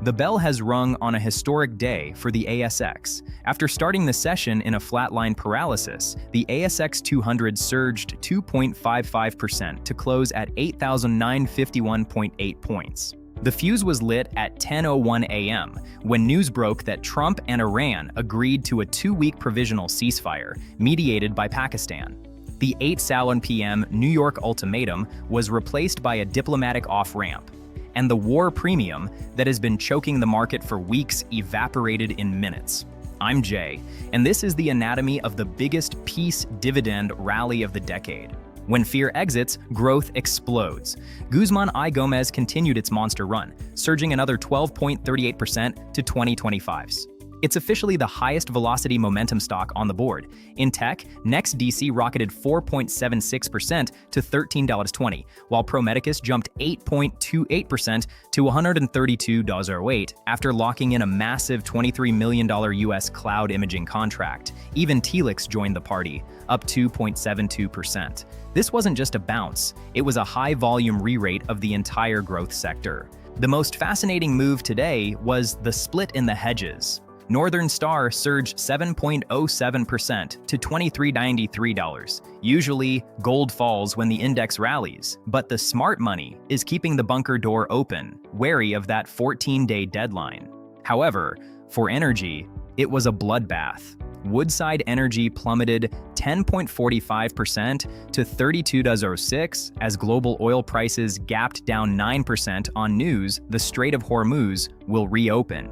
The bell has rung on a historic day for the ASX. After starting the session in a flatline paralysis, the ASX 200 surged 2.55% to close at 8,951.8 points. The fuse was lit at 10:01 a.m. when news broke that Trump and Iran agreed to a 2-week provisional ceasefire, mediated by Pakistan. The 8:01 p.m. New York ultimatum was replaced by a diplomatic off-ramp, and the war premium that has been choking the market for weeks evaporated in minutes. I'm Jay, and this is the anatomy of the biggest peace dividend rally of the decade. When fear exits, growth explodes. Guzman y Gomez continued its monster run, surging another 12.38% to 2025's. It's officially the highest velocity momentum stock on the board. In tech, NextDC rocketed 4.76% to $13.20, while ProMedicus jumped 8.28% to $132.08 after locking in a massive $23 million US cloud imaging contract. Even Telix joined the party, up 2.72%. This wasn't just a bounce, it was a high-volume re-rate of the entire growth sector. The most fascinating move today was the split in the hedges. Northern Star surged 7.07% to $23.93. Usually, gold falls when the index rallies, but the smart money is keeping the bunker door open, wary of that 14-day deadline. However, for energy, it was a bloodbath. Woodside Energy plummeted 10.45% to $32.06 as global oil prices gapped down 9% on news the Strait of Hormuz will reopen.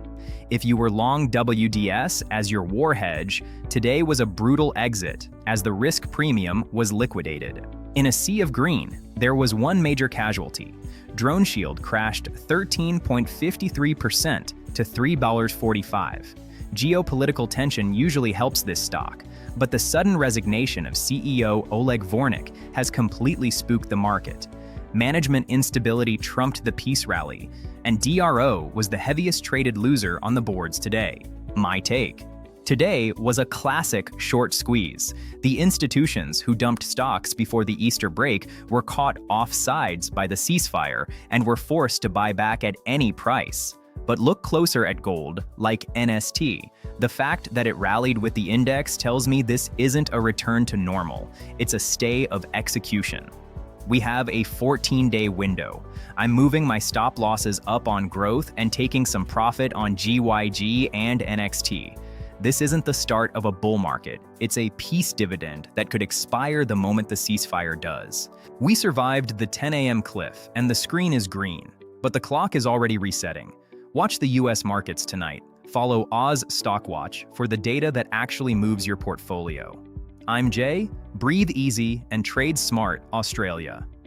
If you were long WDS as your war hedge, today was a brutal exit as the risk premium was liquidated. In a sea of green, there was one major casualty. DroneShield crashed 13.53% to $3.45. Geopolitical tension usually helps this stock, but the sudden resignation of CEO Oleg Vornik has completely spooked the market. Management instability trumped the peace rally, and DRO was the heaviest traded loser on the boards today. My take. Today was a classic short squeeze. The institutions who dumped stocks before the Easter break were caught offsides by the ceasefire and were forced to buy back at any price. But look closer at gold, like NST. The fact that it rallied with the index tells me this isn't a return to normal. It's a stay of execution. We have a 14-day window. I'm moving my stop losses up on growth and taking some profit on GYG and NXT. This isn't the start of a bull market. It's a peace dividend that could expire the moment the ceasefire does. We survived the 10 a.m. cliff, and the screen is green, but the clock is already resetting. Watch the US markets tonight. Follow Oz Stockwatch for the data that actually moves your portfolio. I'm Jay, breathe easy and trade smart, Australia.